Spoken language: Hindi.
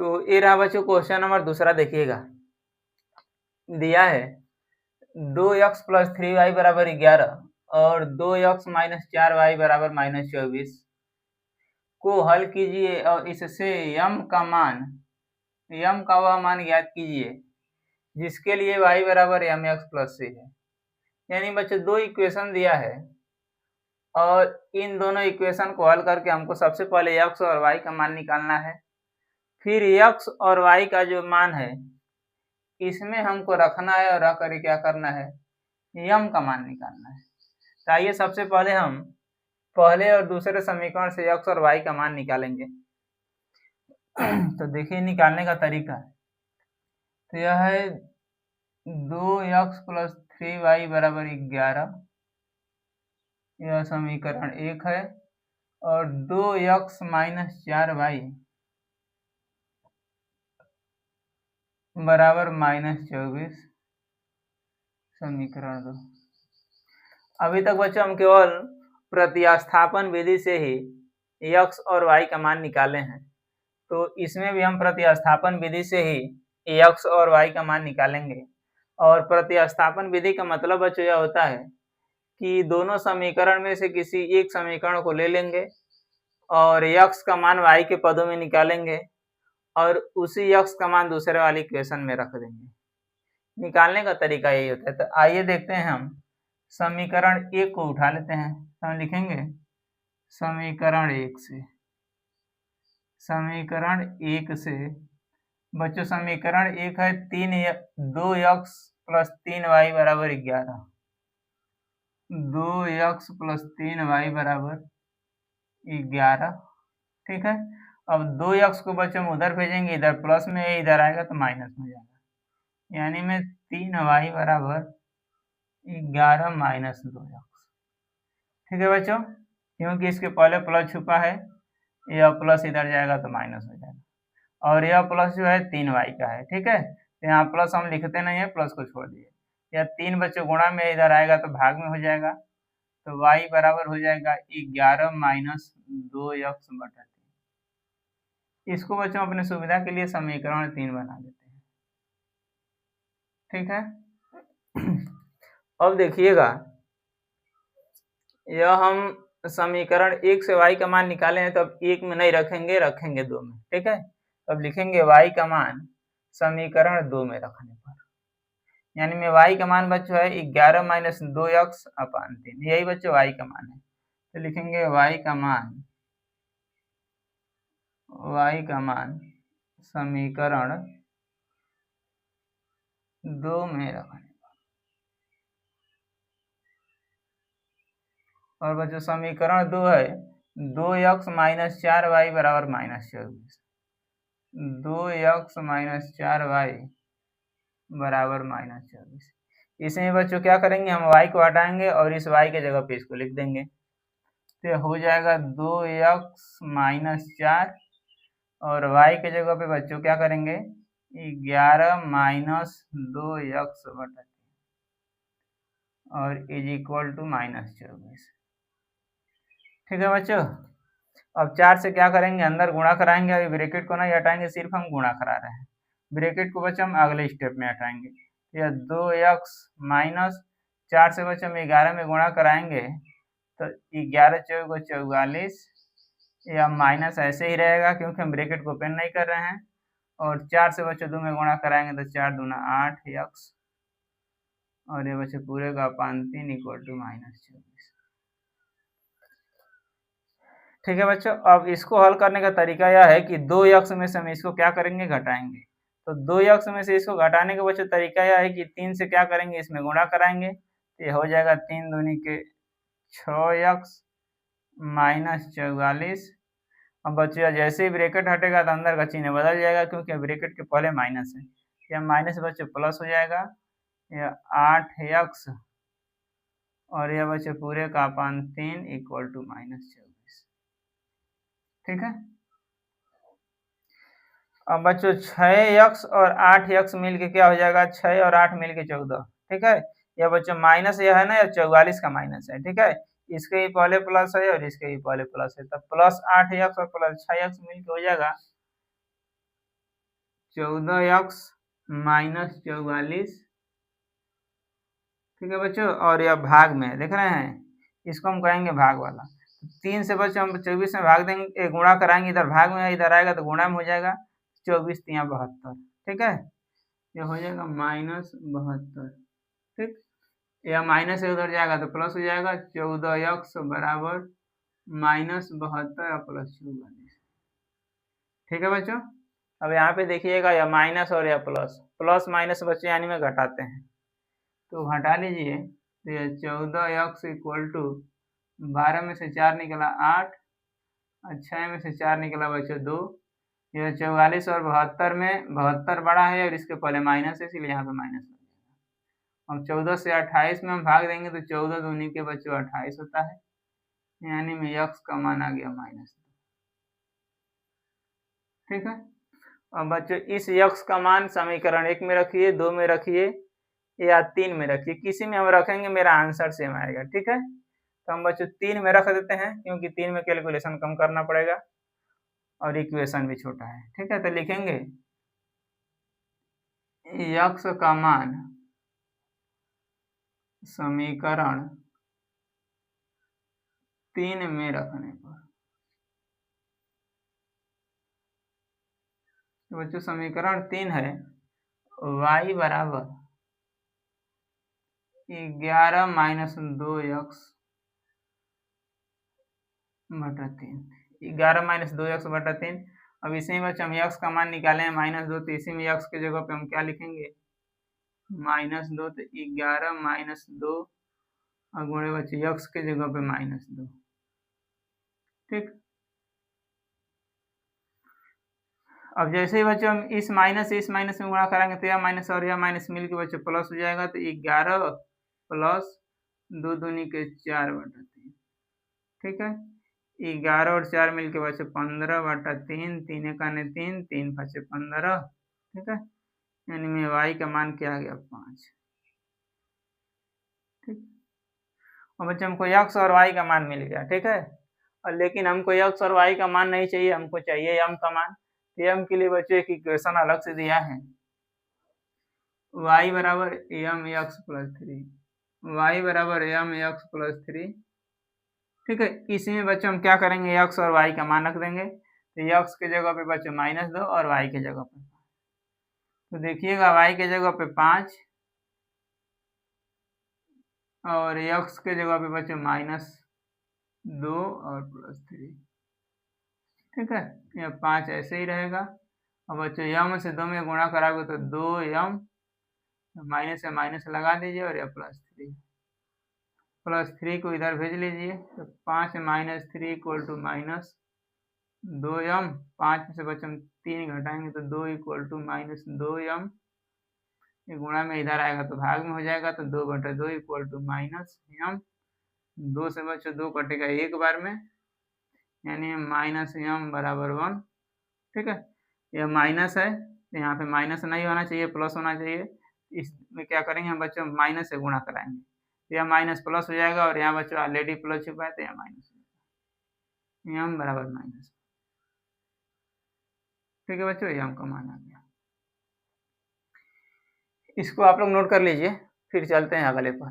तो ये रहा बच्चों क्वेश्चन नंबर दूसरा। देखिएगा, दिया है 2x प्लस 3y बराबर 11 और 2x माइनस 4y बराबर माइनस 24 को हल कीजिए और इससे m का वह मान ज्ञात कीजिए जिसके लिए y बराबर mx प्लस c है। यानी बच्चों दो इक्वेशन दिया है और इन दोनों इक्वेशन को हल करके हमको सबसे पहले x और y का मान निकालना है। फिर x और y का जो मान है इसमें हमको रखना है और रख कर क्या करना है, m का मान निकालना है। तो आइए सबसे पहले हम पहले और दूसरे समीकरण से x और y का मान निकालेंगे। तो देखिए निकालने का तरीका है, तो यह है 2x प्लस 3y बराबर 11, यह समीकरण 1 है, और 2x माइनस 4y बराबर माइनस 24, समीकरण 2। अभी तक बच्चों हम केवल प्रतिस्थापन विधि से ही x और y का मान निकाले हैं, तो इसमें भी हम प्रतिस्थापन विधि से ही x और y का मान निकालेंगे। और प्रतिस्थापन विधि का मतलब बच्चों यह होता है कि दोनों समीकरण में से किसी एक समीकरण को ले लेंगे और x का मान y के पदों में निकालेंगे और उसी x का मान दूसरे वाली इक्वेशन में रख देंगे। निकालने का तरीका यही होता है। तो आइए देखते हैं, हम समीकरण 1 को उठा लेते हैं। तो हम लिखेंगे समीकरण 1 से, समीकरण 1 से बच्चों समीकरण 1 है 2x प्लस 3y बराबर 11, 2x प्लस 3y बराबर 11, ठीक है। अब 2x को बच्चों हम उधर भेजेंगे, इधर प्लस में है, इधर आएगा तो माइनस में जाएगा, यानी में 3y बराबर 11 माइनस 2x, ठीक है बच्चों। क्योंकि इसके पहले प्लस छुपा है, यह प्लस इधर जाएगा तो माइनस हो जाएगा, और यह प्लस जो है 3y का है, ठीक है। तो यहाँ प्लस हम लिखते नहीं है, प्लस को छोड़ दिए। यह 3 बच्चों गुणा में इधर आएगा तो भाग में हो जाएगा, तो y बराबर हो जाएगा 11 माइनस 2x बटा 3। इसको बच्चों अपने सुविधा के लिए समीकरण 3 बना देते हैं, ठीक है। अब देखिएगा, यह हम समीकरण 1 से y का मान निकाले हैं, तो अब 1 में नहीं रखेंगे, रखेंगे 2 में, ठीक है। अब लिखेंगे y का मान समीकरण 2 में रखने पर, यानी में y का मान बच्चों है 11 माइनस 2x अपान 3, यही बच्चों y का मान है। तो लिखेंगे y का मान समीकरण 2 में रखने पर, और बच्चों समीकरण 2 है 2x माइनस 4y बराबर माइनस 24, 2x माइनस 4y बराबर माइनस 24। इसमें बच्चों क्या करेंगे, हम y को हटाएंगे और इस y के जगह पे इसको लिख देंगे, तो हो जाएगा 2x माइनस 4, और y के जगह पे बच्चों क्या करेंगे 11 माइनस 2x बटा 3, और इज इक्वल टू माइनस 24, ठीक है बच्चों। अब 4 से क्या करेंगे, अंदर गुणा कराएंगे, अभी ब्रैकेट को नहीं हटाएंगे, सिर्फ हम गुणा करा रहे हैं। ब्रैकेट को बच्चों हम अगले स्टेप में हटाएंगे। यह 2x माइनस 4 से बच्चों हम 11 में गुणा कराएंगे तो 11 चौको 44, या माइनस ऐसे ही रहेगा क्योंकि हम ब्रैकेट को ओपन नहीं कर रहे हैं, और 4 से बच्चों 2 में गुणा कराएंगे तो 4 दूना 8x, और ये बच्चों पूरे का अपान 3 इक्वल टू माइनस 24, ठीक है बच्चों। अब इसको हल करने का तरीका यह है कि 2x में से हम इसको क्या करेंगे, घटाएंगे। तो 2x में से इसको घटाने का बच्चों तरीका यह है कि 3 से क्या करेंगे, इसमें गुणा कराएंगे, तो ये हो जाएगा 3 दूनी के 6x माइनस 44। अब बच्चों जैसे ही ब्रैकेट हटेगा तो अंदर का चिन्ह बदल जाएगा, क्योंकि ब्रैकेट के पहले माइनस है, यह माइनस बच्चों प्लस हो जाएगा, यह 8x, और यह बच्चों पूरे का अपान 3 इक्वल टू माइनस 24, ठीक है। अब बच्चों 6x और 8x मिलके क्या हो जाएगा, 6 और 8 मिलके 14, ठीक है। यह बच्चों माइनस यह है ना, यह 44 का माइनस है, ठीक है। इसके ही पहले प्लस है और इसके ही पहले प्लस है, तब प्लस 8x और प्लस 6x मिलके हो जाएगा 14x माइनस 44, ठीक है बच्चों, और यह भाग में देख रहे हैं, इसको हम कहेंगे भाग वाला। 3 से बच्चों हम 24 में भाग देंगे, गुणा कराएंगे, इधर भाग में है, इधर आएगा तो गुणा में हो जाएगा, 24 तिया 72, ठीक है, ये हो जाएगा -72, ठीक, यह माइनस से उधर जाएगा तो प्लस हो जाएगा, 14x बराबर -72 और +44, ठीक है बच्चों। अब यहाँ पे देखिएगा यह माइनस और यह प्लस, प्लस माइनस बच्चे यानी में घटाते हैं, तो घटा लीजिए, तो यह 14x इक्वल टू 12 में से 4 निकला 8, और 6 में से 4 निकला बच्चों 2, यह 44 और 72 में 72 बड़ा है और इसके पहले माइनस है, इसलिए यहाँ पे माइनस लग जाएगा। अब 14 से 28 में हम भाग देंगे तो 14 दूनी के बच्चों 28 होता है, यानी में x का मान आ गया -2, ठीक है। अब बच्चों इस x का मान समीकरण 1 में रखिए, 2 में रखिए या 3 में रखिए, किसी में हम रखेंगे मेरा आंसर सेम आएगा, ठीक है। तो हम बच्चों 3 में रख देते हैं, क्योंकि 3 में कैलकुलेशन कम करना पड़ेगा और इक्वेशन भी छोटा है, ठीक है। तो लिखेंगे x का मान समीकरण 3 में रखने पर, तो बच्चों समीकरण 3 है y बराबर 11 माइनस 2x बटा 3, 11 माइनस 2x बटा 3। अब इसी में बच्चे हम x का मान निकाले हैं -2, तो इसी में x के जगह पे हम क्या लिखेंगे, -2, तो 11 माइनस 2 और गुणे बच्चे x के जगह पे -2, ठीक। अब जैसे ही बच्चों हम इस माइनस में गुणा करेंगे तो यह माइनस और यह माइनस मिल के बच्चों प्लस हो जाएगा, तो 11 प्लस 2 दूनी के 4 बटा 3, ठीक है। 11 और 4 मिल के बच्चों 15 बटा 3, 3 एकाने 3, 3 5 15, ठीक है, यानी में y का मान क्या आ गया 5, ठीक। और बच्चों हमको x और y का मान मिल गया, ठीक है, और लेकिन हमको x और y का मान नहीं चाहिए, हमको चाहिए m का मान। m के लिए बच्चों एक इक्वेशन अलग से दिया है, y बराबर mx प्लस 3, y बराबर mx प्लस 3, ठीक है। इसी में बच्चों हम क्या करेंगे, x और y का मान रख देंगे, तो x के जगह पे बच्चों -2 और y के जगह पे, तो देखिएगा y के जगह पे 5 और x के जगह पे बच्चों -2 और +3, ठीक है, यह 5 ऐसे ही रहेगा। अब बच्चों m से 2 में गुणा कराओगे तो 2m, माइनस से माइनस लगा दीजिए और यह +3 को इधर भेज लीजिए, तो 5 माइनस 3 इक्वल टू -2m, 5 में से बच्चों 3 घटाएंगे तो 2 इक्वल टू -2m, ये गुणा में इधर आएगा तो भाग में हो जाएगा, तो 2 बटा 2 इक्वल टू -m, 2 से बच्चों 2 कटेगा एक बार में, यानी -m बराबर 1, ठीक है। यह माइनस है तो यहाँ पे माइनस नहीं होना चाहिए, प्लस होना चाहिए, इसमें क्या करेंगे हम बच्चों माइनस से गुणा कराएंगे, तो यह माइनस प्लस हो जाएगा, और यहाँ बच्चों ऑलरेडी प्लस छुपा है तो यह माइनस, m बराबर माइनस, ठीक है बच्चों, ये हमको मान आ गया। इसको आप लोग नोट कर लीजिए, फिर चलते हैं अगले पर।